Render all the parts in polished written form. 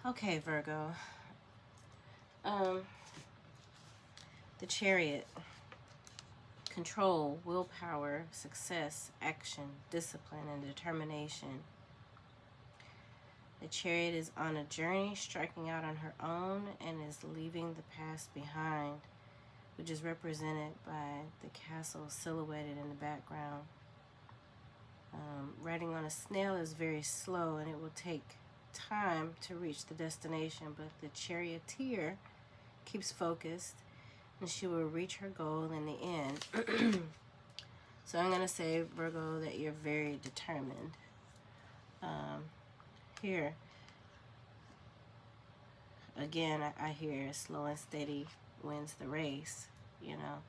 Okay, Virgo. The Chariot. Control, willpower, success, action, discipline, and determination. The Chariot is on a journey, striking out on her own, and is leaving the past behind, which is represented by the castle silhouetted in the background. Riding on a snail is very slow, and it will take time to reach the destination, but the charioteer keeps focused, and she will reach her goal in the end. So I'm going to say, Virgo, that you're very determined. Here, again, I hear slow and steady wins the race, you know.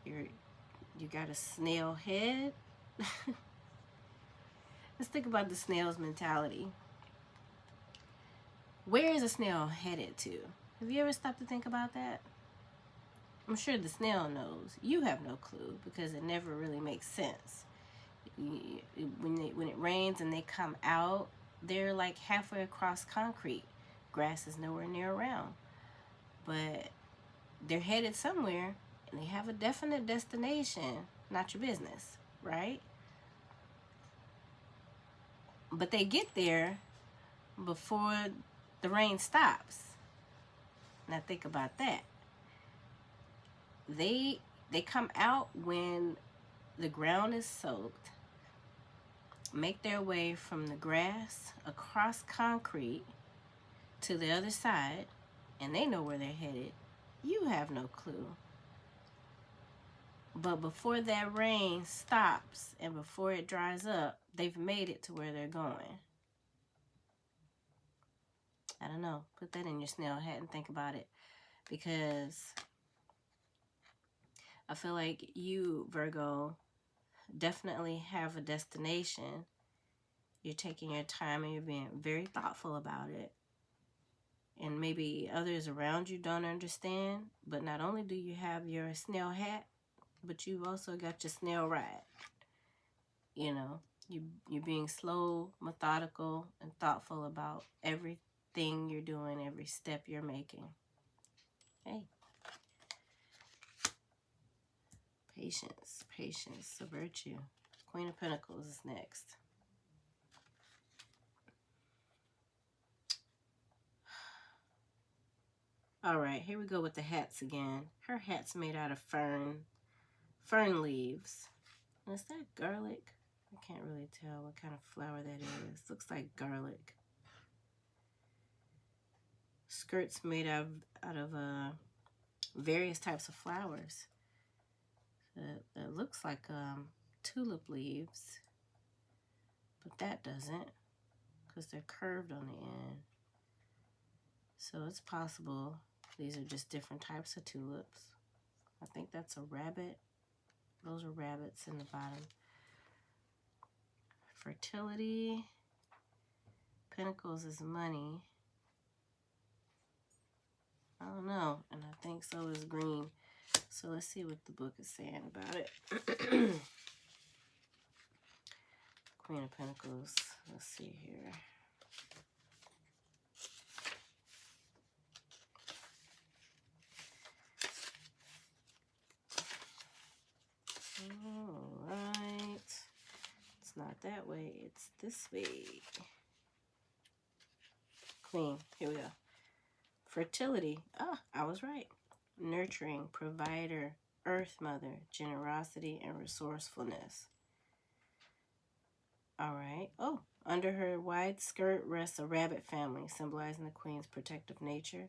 You got a snail head. Let's think about the snail's mentality. Where is a snail headed to? Have you ever stopped to think about that? I'm sure the snail knows. You have no clue because it never really makes sense. When it rains and they come out, they're like halfway across concrete. Grass is nowhere near around. But they're headed somewhere and they have a definite destination. Not your business, right? But they get there before the rain stops. Now think about that. They come out when the ground is soaked, make their way from the grass across concrete to the other side, and they know where they're headed. You have no clue. But before that rain stops and before it dries up, they've made it to where they're going. I don't know. Put that in your snail hat and think about it. Because I feel like you, Virgo, definitely have a destination. You're taking your time and you're being very thoughtful about it. And maybe others around you don't understand. But not only do you have your snail hat, but you've also got your snail ride. You know, you're being slow, methodical, and thoughtful about everything you're doing, every step you're making. Hey. Patience, patience, a virtue. Queen of Pentacles is next. All right, here we go with the hats again. Her hat's made out of fern leaves. And is that garlic? I can't really tell what kind of flower that is. Looks like garlic. Skirts made out of various types of flowers. That looks like tulip leaves, but that doesn't, because they're curved on the end. So it's possible these are just different types of tulips. I think that's a rabbit. Those are rabbits in the bottom. Fertility. Pentacles is money. I don't know. And I think so is green. So let's see what the book is saying about it. Queen of Pentacles. Let's see here. All right. It's not that way. It's this way. Queen. Here we go. Fertility. Ah, I was right. Nurturing, provider, earth mother, generosity, and resourcefulness. All right. Oh, under her wide skirt rests a rabbit family, symbolizing the queen's protective nature,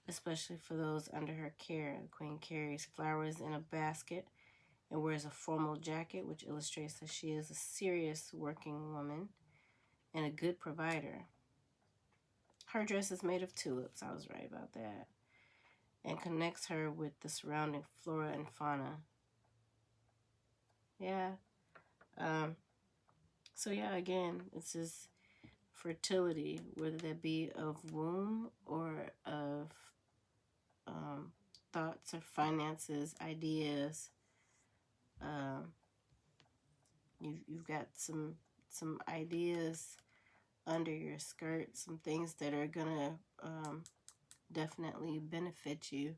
especially for those under her care. The queen carries flowers in a basket and wears a formal jacket, which illustrates that she is a serious working woman and a good provider. Her dress is made of tulips. I was right about that. And connects her with the surrounding flora and fauna. Yeah. So yeah, again, it's just fertility, whether that be of womb or of thoughts or finances, ideas. You've got some ideas under your skirt, some things that are gonna definitely benefit you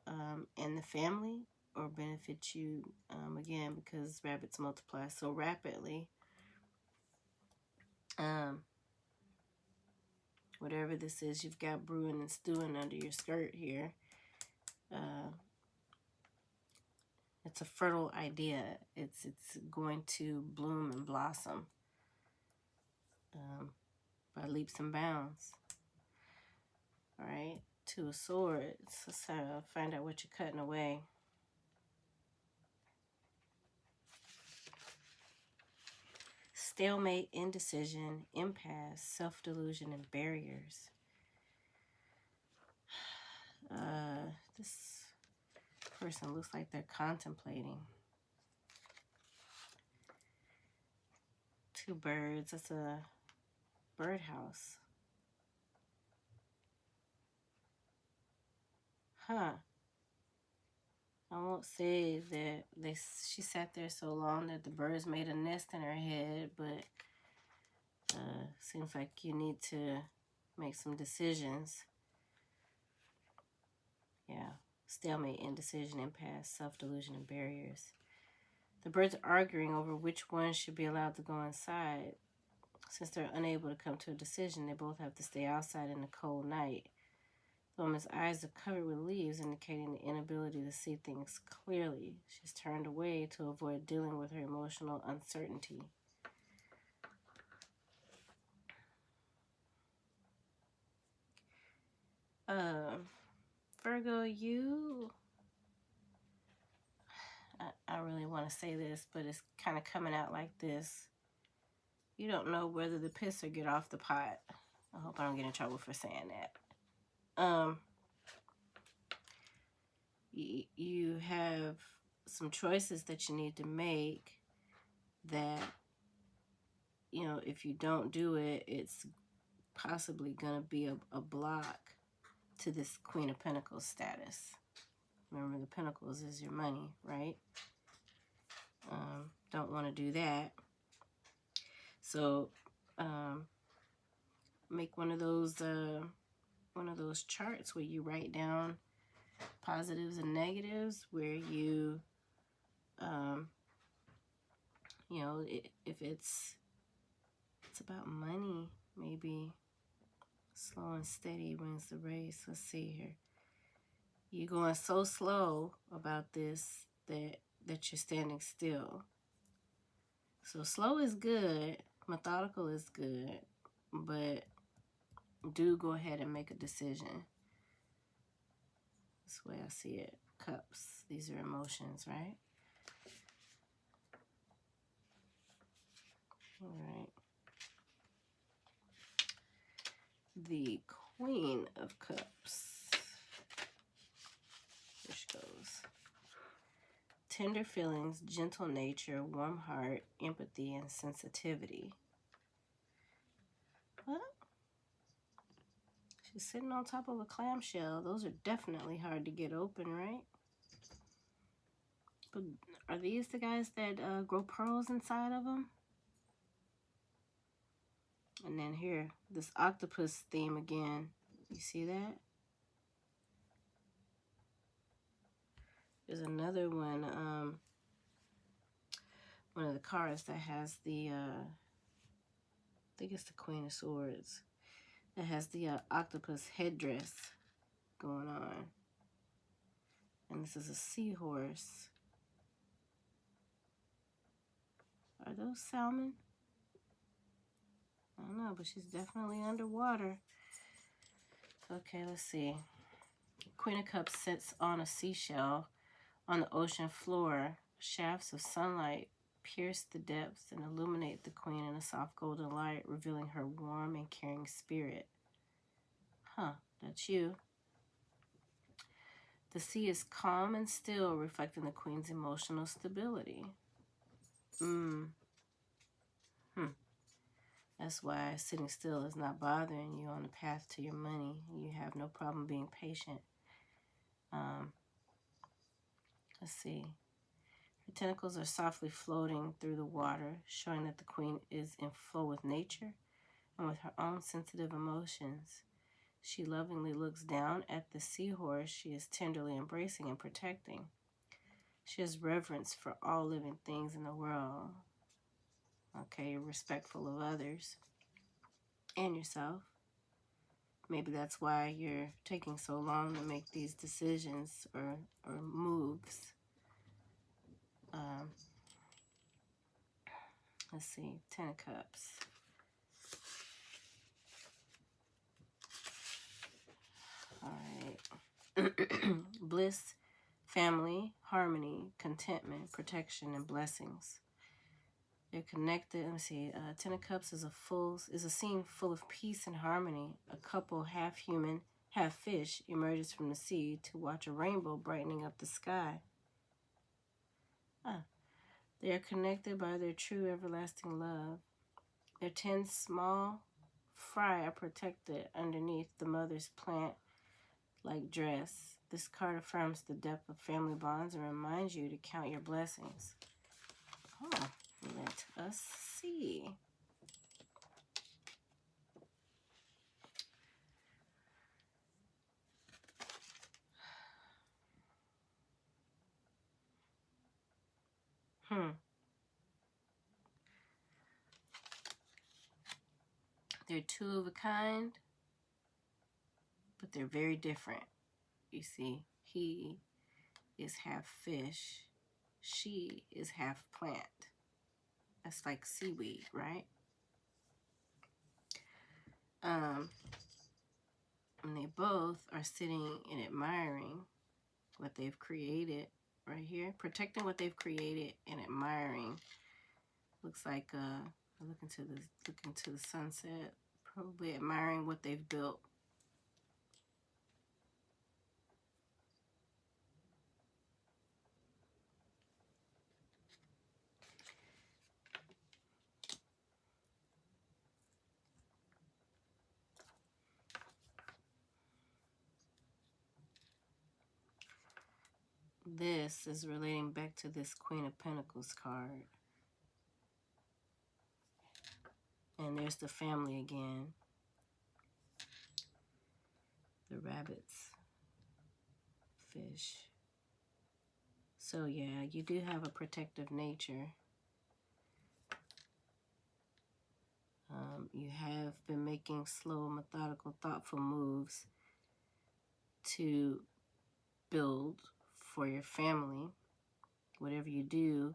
and the family, or benefit you again, because rabbits multiply so rapidly. Whatever this is you've got brewing and stewing under your skirt here, it's a fertile idea. It's going to bloom and blossom by leaps and bounds. All right, Two of Swords. Let's find out what you're cutting away. Stalemate, indecision, impasse, self-delusion, and barriers. This person looks like they're contemplating. Two birds. That's a birdhouse. Huh. I won't say that she sat there so long that the birds made a nest in her head, but seems like you need to make some decisions. Yeah. Stalemate, indecision, impasse, self-delusion, and barriers. The birds are arguing over which one should be allowed to go inside. Since they're unable to come to a decision, they both have to stay outside in the cold night. The woman's eyes are covered with leaves, indicating the inability to see things clearly. She's turned away to avoid dealing with her emotional uncertainty. Virgo, I really want to say this, but it's kind of coming out like this. You don't know whether to piss or get off the pot. I hope I don't get in trouble for saying that. You have some choices that you need to make that, you know, if you don't do it, it's possibly going to be a block to this Queen of Pentacles status. Remember, the Pentacles is your money, right? Don't want to do that. So make one of those charts where you write down positives and negatives, where you you know, if it's about money, maybe slow and steady wins the race. Let's see here. You're going so slow about this that you're standing still. So slow is good, methodical is good, but do go ahead and make a decision. That's the way I see it. Cups. These are emotions, right? All right. The Queen of Cups. Here she goes. Tender feelings, gentle nature, warm heart, empathy, and sensitivity. What? She's sitting on top of a clamshell. Those are definitely hard to get open, right? But are these the guys that grow pearls inside of them? And then here, this octopus theme again. You see that? There's another one of the cards that has the, I think it's the Queen of Swords, that has the octopus headdress going on. And this is a seahorse. Are those salmon? I don't know, but she's definitely underwater. Okay, let's see. Queen of Cups sits on a seashell on the ocean floor. Shafts of sunlight pierce the depths and illuminate the queen in a soft golden light, revealing her warm and caring spirit. Huh, that's you. The sea is calm and still, reflecting the queen's emotional stability. That's why sitting still is not bothering you on the path to your money. You have no problem being patient. Let's see. Her tentacles are softly floating through the water, showing that the queen is in flow with nature. and with her own sensitive emotions. She lovingly looks down at the seahorse she is tenderly embracing and protecting. She has reverence for all living things in the world. Okay, you're respectful of others and yourself. Maybe that's why you're taking so long to make these decisions or moves. Let's see, 10 of Cups. All right. Bliss, family, harmony, contentment, protection, and blessings. They're connected. Let me see. 10 of Cups is a scene full of peace and harmony. A couple, half human, half fish, emerges from the sea to watch a rainbow brightening up the sky. They are connected by their true everlasting love. Their 10 small fry are protected underneath the mother's plant-like dress. This card affirms the depth of family bonds and reminds you to count your blessings. Oh, let us see. They're two of a kind, but they're very different. You see, he is half fish. She is half plant. That's like seaweed, right? And they both are sitting and admiring what they've created right here, protecting what they've created and admiring. Looks like looking to the sunset, probably admiring what they've built. This is relating back to this Queen of Pentacles card. And there's the family again. The rabbits. Fish. So yeah, you do have a protective nature. You have been making slow, methodical, thoughtful moves to build for your family. Whatever you do,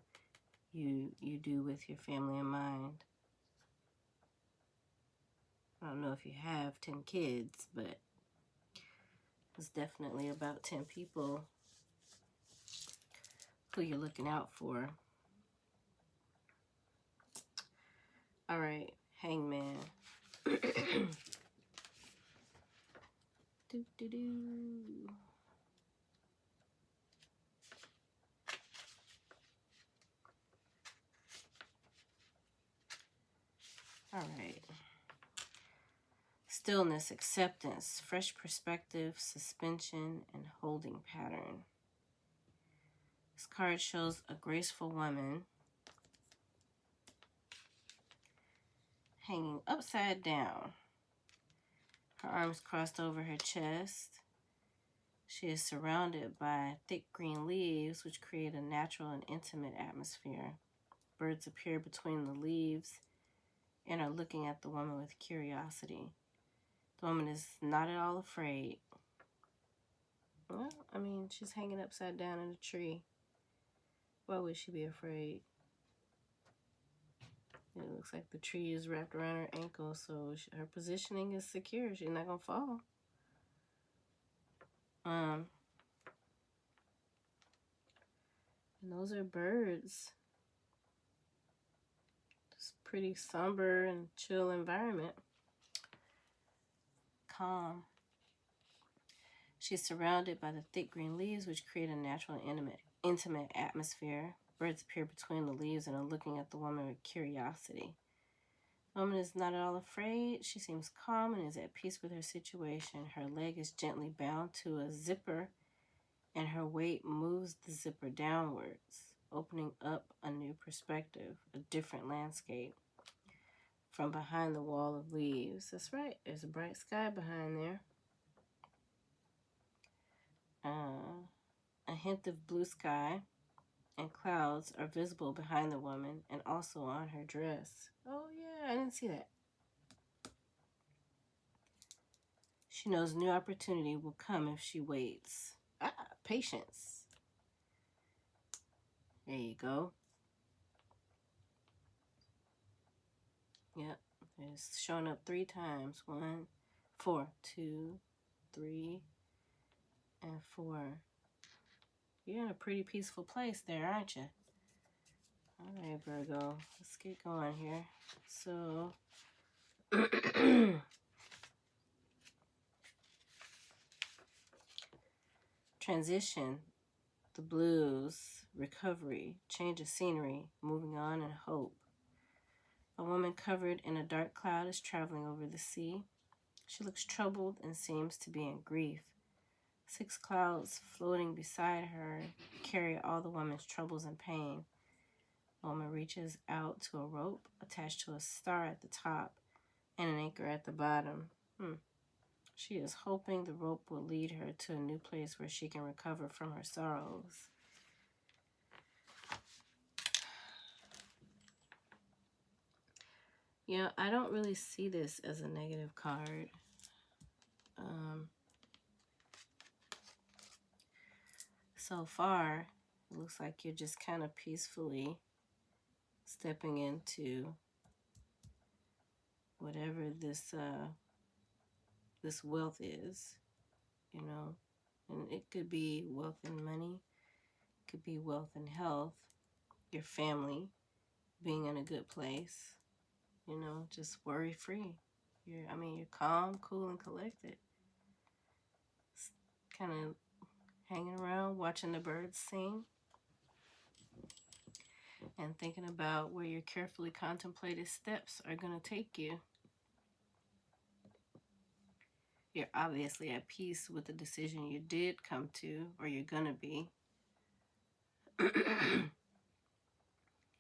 you do with your family in mind. I don't know if you have 10 kids, but it's definitely about 10 people who you're looking out for. All right, Hangman. All right. Stillness, acceptance, fresh perspective, suspension, and holding pattern. This card shows a graceful woman hanging upside down. Her arms crossed over her chest. She is surrounded by thick green leaves, which create a natural and intimate atmosphere. Birds appear between the leaves and are looking at the woman with curiosity. The woman is not at all afraid. Well, I mean, she's hanging upside down in a tree. Why would she be afraid? It looks like the tree is wrapped around her ankle, so her positioning is secure. She's not going to fall. And those are birds. It's a pretty somber and chill environment. Calm. She's surrounded by the thick green leaves, which create a natural and intimate atmosphere. Birds appear between the leaves and are looking at the woman with curiosity. The woman is not at all afraid. She seems calm and is at peace with her situation. Her leg is gently bound to a zipper, and her weight moves the zipper downwards, opening up a new perspective, a different landscape. from behind the wall of leaves. That's right. There's a bright sky behind there. A hint of blue sky and clouds are visible behind the woman and also on her dress. Oh, yeah, I didn't see that. She knows new opportunity will come if she waits. Patience. There you go. Yep, it's showing up 3 times. 1, 4, 2, 3, and 4. You're in a pretty peaceful place there, aren't you? All right, Virgo, let's get going here. So, transition, the blues, recovery, change of scenery, moving on and hope. A woman covered in a dark cloud is traveling over the sea. She looks troubled and seems to be in grief. 6 clouds floating beside her carry all the woman's troubles and pain. The woman reaches out to a rope attached to a star at the top and an anchor at the bottom. She is hoping the rope will lead her to a new place where she can recover from her sorrows. You know, I don't really see this as a negative card. So far, it looks like you're just kind of peacefully stepping into whatever this wealth is, you know. And it could be wealth and money, it could be wealth and health, your family being in a good place, you know, just worry-free. You're calm, cool, and collected. Kind of hanging around, watching the birds sing, and thinking about where your carefully contemplated steps are going to take you. You're obviously at peace with the decision you did come to, or you're going to be.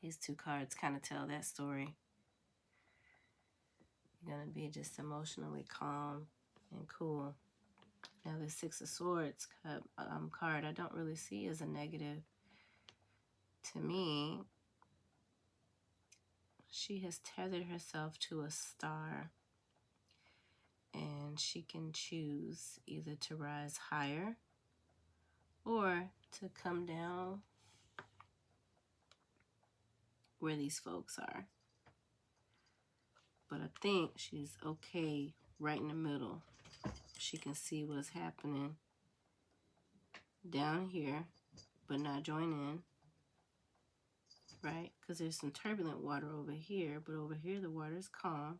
These 2 cards kind of tell that story. You're going to be just emotionally calm and cool. Now, the 6 of Swords card I don't really see as a negative. To me, she has tethered herself to a star, and she can choose either to rise higher or to come down where these folks are. But I think she's okay right in the middle. She can see what's happening down here, but not join in, right? Because there's some turbulent water over here, but over here the water is calm.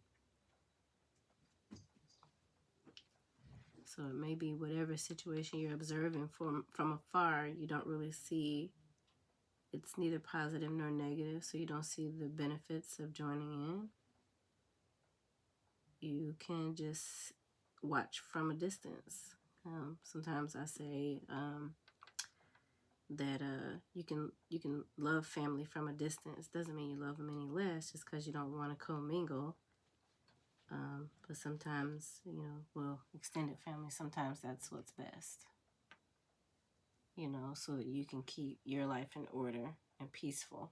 So it may be whatever situation you're observing from afar, you don't really see. It's neither positive nor negative, so you don't see the benefits of joining in. You can just watch from a distance. Sometimes I say that you can love family from a distance. Doesn't mean you love them any less just because you don't want to commingle. But sometimes, you know, well, extended family, sometimes that's what's best. You know, so that you can keep your life in order and peaceful.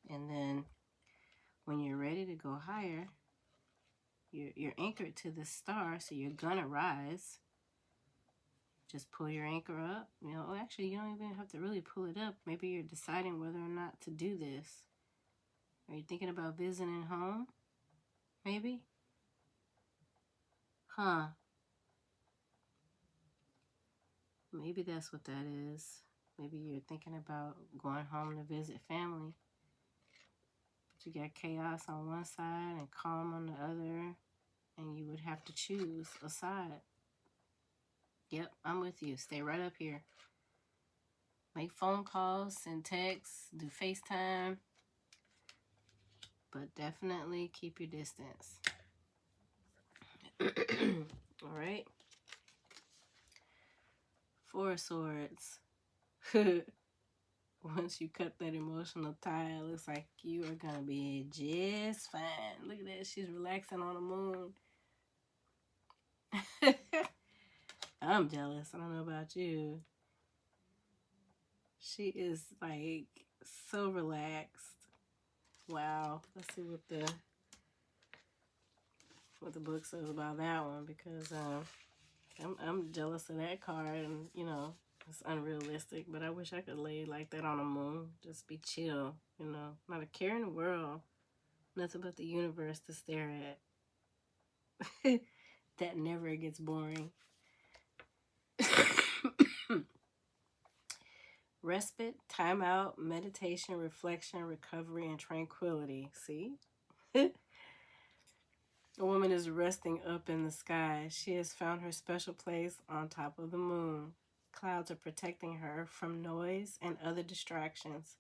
And then when you're ready to go higher, you're anchored to the star, so you're gonna rise. Just pull your anchor up. You know, actually, you don't even have to really pull it up. Maybe you're deciding whether or not to do this. Are you thinking about visiting home? Maybe? Maybe that's what that is. Maybe you're thinking about going home to visit family. But you got chaos on one side and calm on the other, and you would have to choose a side. Yep, I'm with you. Stay right up here. Make phone calls, send texts, do FaceTime. But definitely keep your distance. All right. 4 of Swords. once you cut that emotional tie, it looks like you are going to be just fine. Look at that. She's relaxing on the moon. I'm jealous. I don't know about you. She is like so relaxed. Wow. Let's see what the book says about that one, because I'm jealous of that card, and you know, it's unrealistic, but I wish I could lay like that on the moon. Just be chill, you know. Not a care in the world. Nothing but the universe to stare at. That never gets boring. Respite, time out, meditation, reflection, recovery, and tranquility. See? A woman is resting up in the sky. She has found her special place on top of the moon. Clouds are protecting her from noise and other distractions.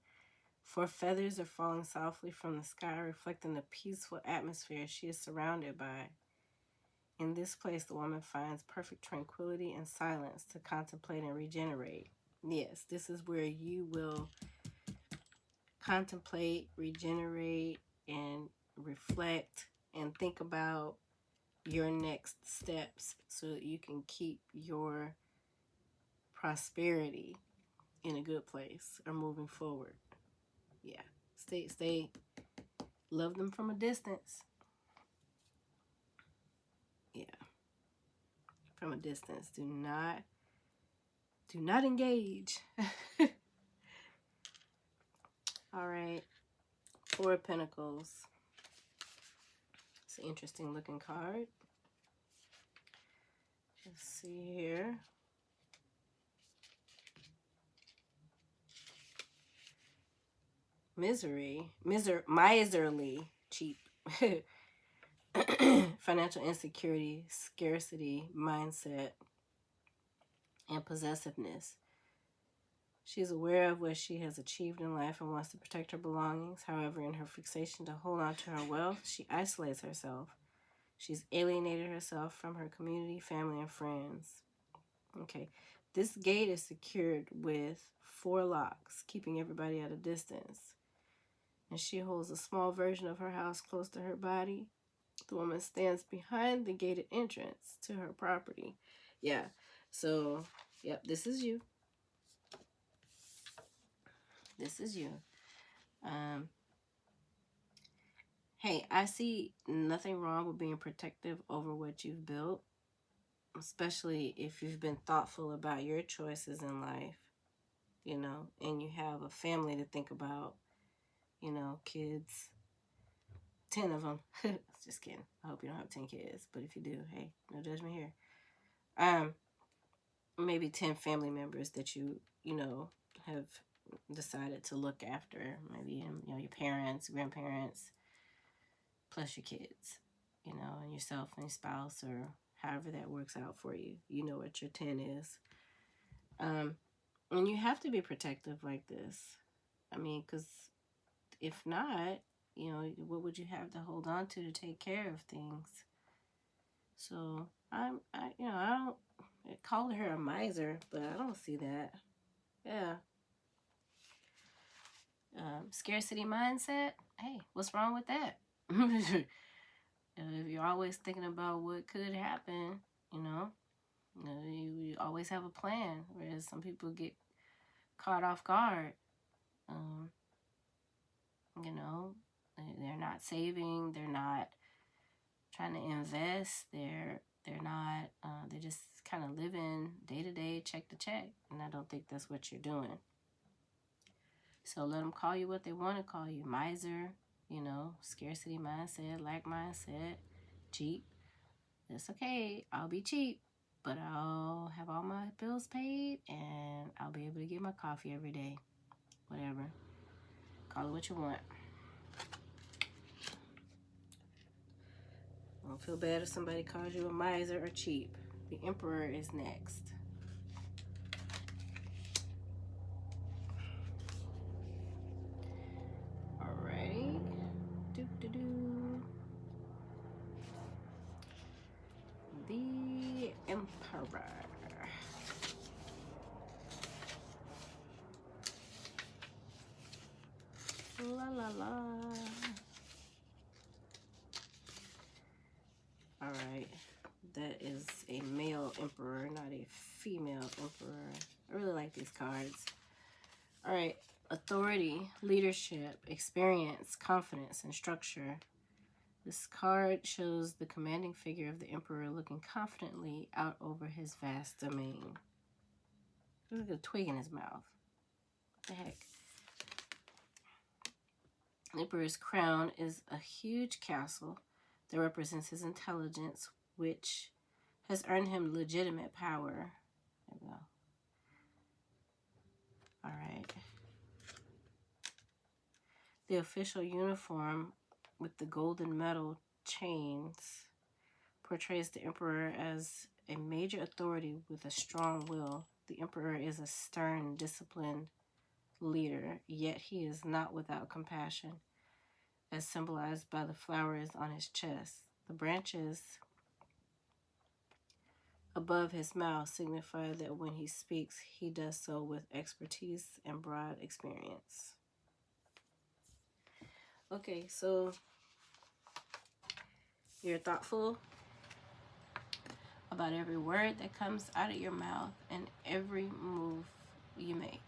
For feathers are falling softly from the sky, reflecting the peaceful atmosphere she is surrounded by. In this place, the woman finds perfect tranquility and silence to contemplate and regenerate. Yes, this is where you will contemplate, regenerate, and reflect and think about your next steps so that you can keep your prosperity in a good place or moving forward. Yeah. Stay. Love them from a distance. Yeah. From a distance. Do not engage. All right. Four of Pentacles. It's an interesting looking card. Let's see here. Miserly, cheap. Financial insecurity, scarcity mindset, and possessiveness. She's aware of what she has achieved in life and wants to protect her belongings. However, in her fixation to hold on to her wealth, she isolates herself. She's alienated herself from her community, family, and friends. Okay. This gate is secured with 4 locks, keeping everybody at a distance. And she holds a small version of her house close to her body. The woman stands behind the gated entrance to her property. Yeah. So, yep, this is you. This is you. Hey, I see nothing wrong with being protective over what you've built, especially if you've been thoughtful about your choices in life, you know, and you have a family to think about, you know, kids, 10 of them. Just kidding. I hope you don't have 10 kids, but if you do, hey, no judgment here. Maybe 10 family members that you know, have decided to look after. Maybe, you know, your parents, grandparents, plus your kids, you know, and yourself and your spouse, or however that works out for you. You know what your 10 is. And you have to be protective like this. I mean, because if not, you know, what would you have to hold on to take care of things? So I don't call her a miser, but I don't see that. Yeah. Scarcity mindset. Hey, what's wrong with that? If you're always thinking about what could happen, you always have a plan. Whereas some people get caught off guard. They're not saving. They're not trying to invest. They're not. They're just kind of living day to day, check to check. And I don't think that's what you're doing. So let them call you what they want to call you. Miser, scarcity mindset, lack mindset, cheap. That's okay. I'll be cheap, but I'll have all my bills paid and I'll be able to get my coffee every day. Whatever. Call it what you want. Don't feel bad if somebody calls you a miser or cheap. The Emperor is next. Alrighty. The Emperor. la la. All right. That is a male emperor, not a female emperor. I really like these cards. All right. Authority, leadership, experience, confidence, and structure. This card shows the commanding figure of the emperor looking confidently out over his vast domain. There's like a twig in his mouth. What the heck? The emperor's crown is a huge castle that represents his intelligence, which has earned him legitimate power. There we go. All right. The official uniform with the golden metal chains portrays the emperor as a major authority with a strong will. The emperor is a stern, disciplined leader, yet he is not without compassion, as symbolized by the flowers on his chest. The branches above his mouth signify that when he speaks, he does so with expertise and broad experience. Okay, so you're thoughtful about every word that comes out of your mouth and every move you make.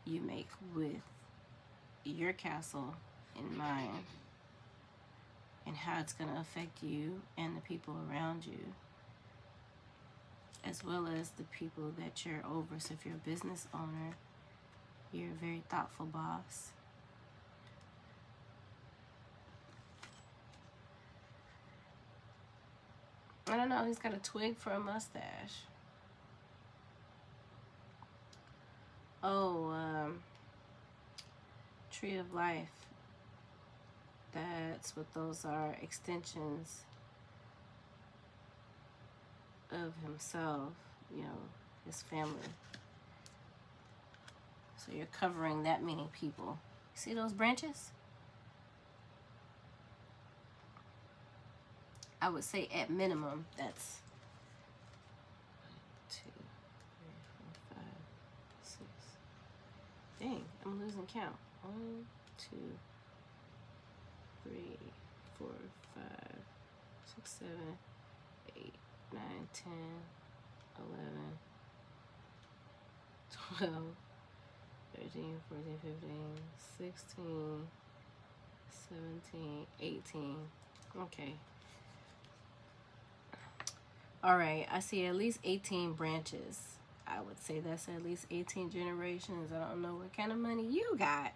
You make with your castle in mind and how it's going to affect you and the people around you, as well as the people that you're over. So if you're a business owner, you're a very thoughtful boss. I don't know, he's got a twig for a mustache. Oh, Tree of Life. That's what those are, extensions of himself, you know, his family. So you're covering that many people. See those branches? I would say at minimum, that's 1, 2, 3, 4, 5, 6. Dang, I'm losing count. 1, 2, 3, 4, 5, 6, 7, 8, 9, 10, 11, 12, 13, 14, 15, 16, 17, 18. Okay. All right, I see at least 18 branches. I would say that's at least 18 generations. I don't know what kind of money you got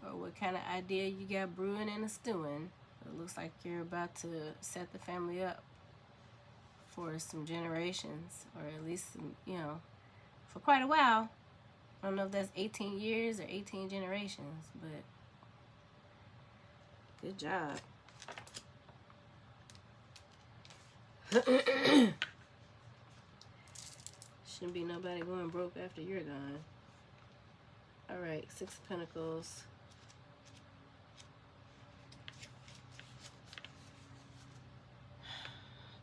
or what kind of idea you got brewing and stewing. It looks like you're about to set the family up for some generations, or at least some, you know, for quite a while. I don't know if that's 18 years or 18 generations, but good job. Shouldn't be nobody going broke after you're gone. All right, 6 of Pentacles.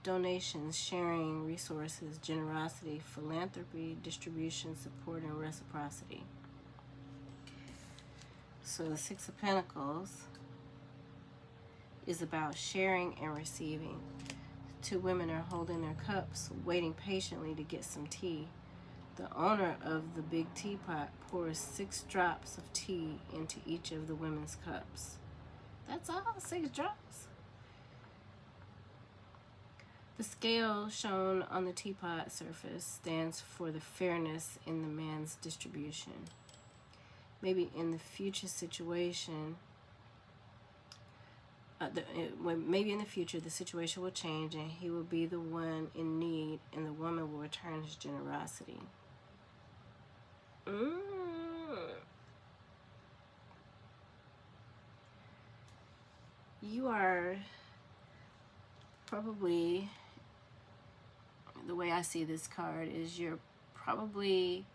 Donations, sharing, resources, generosity, philanthropy, distribution, support, and reciprocity. So the 6 of Pentacles is about sharing and receiving. 2 women are holding their cups, waiting patiently to get some tea. The owner of the big teapot pours 6 drops of tea into each of the women's cups. That's all, 6 drops. The scale shown on the teapot surface stands for the fairness in the man's distribution. Maybe in the future situation, maybe in the future the situation will change and he will be the one in need and the woman will return his generosity. You are probably, the way I see this card is you're probably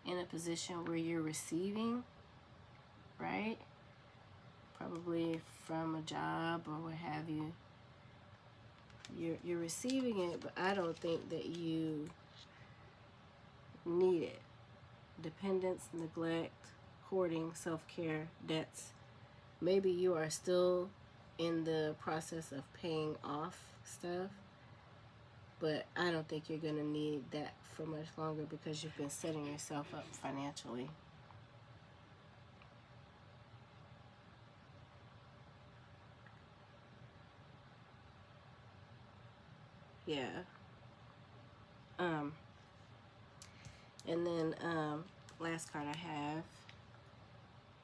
in a position where you're receiving, right? Probably from a job or what have you. You're receiving it, but I don't think that you need it. Dependence, neglect, hoarding, self-care, debts. Maybe you are still in the process of paying off stuff, but I don't think you're going to need that for much longer because you've been setting yourself up financially. Yeah. And then last card I have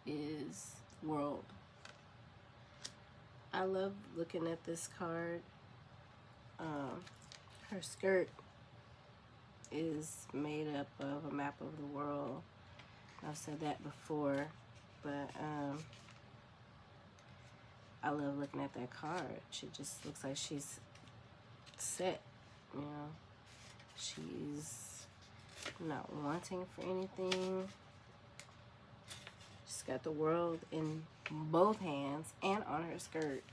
is World. I love looking at this card. Her skirt is made up of a map of the world. I've said that before, but I love looking at that card. She just looks like she's set, you know. She's not wanting for anything. She's got the world in both hands and on her skirt.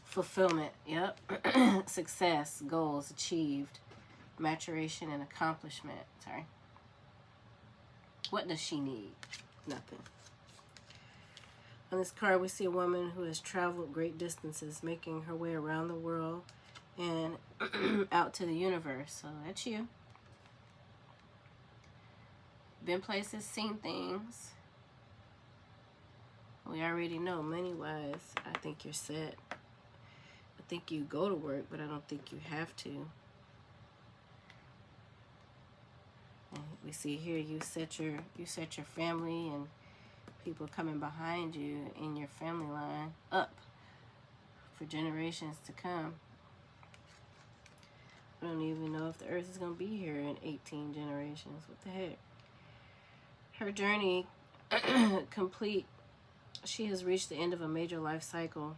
Fulfillment, yep. Success, goals achieved, maturation and accomplishment. Sorry. What does she need? Nothing. On this card, we see a woman who has traveled great distances, making her way around the world and out to the universe. So that's you. Been places, seen things. We already know, money-wise, I think you're set. I think you go to work, but I don't think you have to. And we see here you set your family and people coming behind you in your family line up for generations to come. I don't even know if the earth is going to be here in 18 generations. What the heck? Her journey complete. She has reached the end of a major life cycle.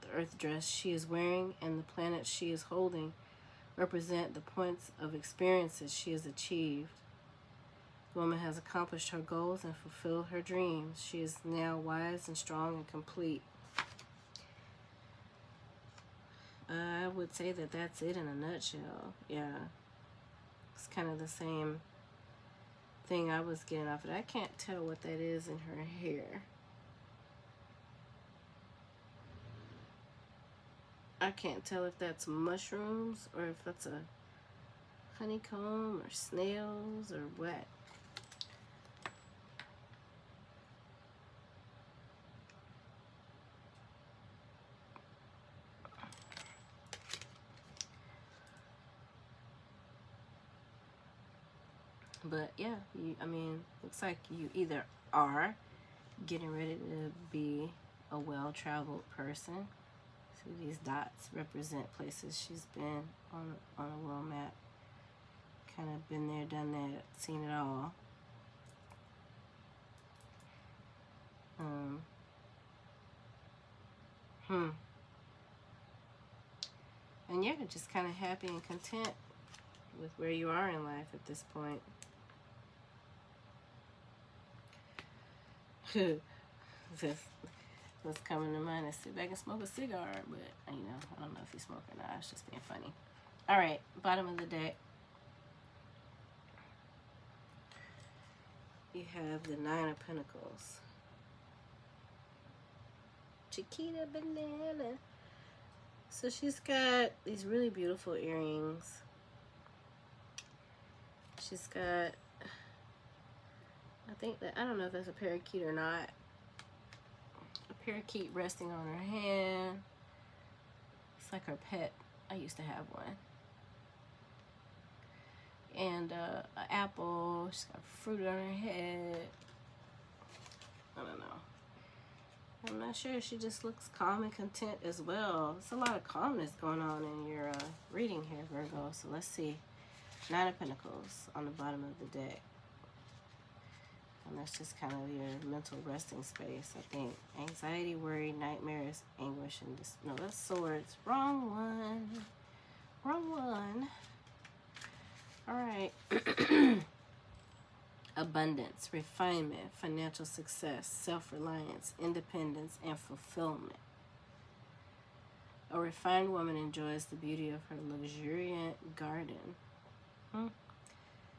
The earth dress she is wearing and the planets she is holding represent the points of experiences she has achieved. The woman has accomplished her goals and fulfilled her dreams. She is now wise and strong and complete. I would say that that's it in a nutshell. Yeah. It's kind of the same thing I was getting off of it. I can't tell what that is in her hair. I can't tell if that's mushrooms or if that's a honeycomb or snails or what. But yeah, I mean, looks like you either are getting ready to be a well-traveled person. See, these dots represent places she's been on a world map. Kind of been there, done that, seen it all. And yeah, just kind of happy and content with where you are in life at this point. What's coming to mind is sit back and smoke a cigar, but you know, I don't know if you smoke or not. It's just being funny. All right, bottom of the deck. You have the Nine of Pentacles. Chiquita banana. So she's got these really beautiful earrings. She's got, I think that, I don't know if that's a parakeet or not. A parakeet resting on her hand. It's like her pet. I used to have one. And an apple. She's got fruit on her head. I don't know. I'm not sure. She just looks calm and content as well. There's a lot of calmness going on in your reading here, Virgo. So let's see. Nine of Pentacles on the bottom of the deck. And that's just kind of your mental resting space, I think. Anxiety, worry, nightmares, anguish, and no, that's swords. Wrong one. Wrong one. All right. Abundance, refinement, financial success, self-reliance, independence, and fulfillment. A refined woman enjoys the beauty of her luxuriant garden.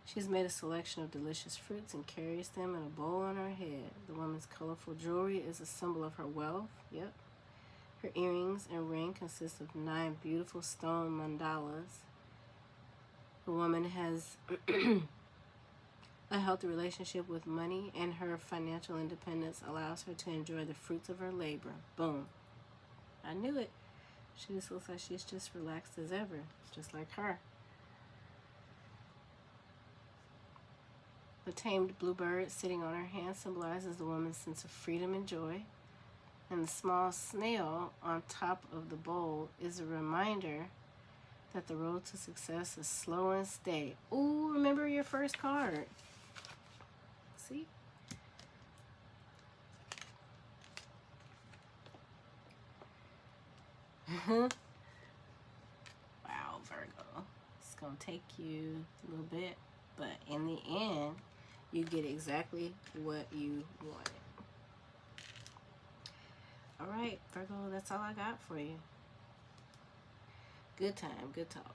She's made a selection of delicious fruits and carries them in a bowl on her head. The woman's colorful jewelry is a symbol of her wealth. Yep. Her earrings and ring consist of 9 beautiful stone mandalas. The woman has a healthy relationship with money, and her financial independence allows her to enjoy the fruits of her labor. Boom. I knew it. She just looks like she's just relaxed as ever, just like her. The tamed bluebird sitting on her hand symbolizes the woman's sense of freedom and joy. And the small snail on top of the bowl is a reminder that the road to success is slow and steady. Ooh, remember your first card. See? Wow, Virgo. It's going to take you a little bit, but in the end, you get exactly what you wanted. All right, Virgo, that's all I got for you. Good time, good talk.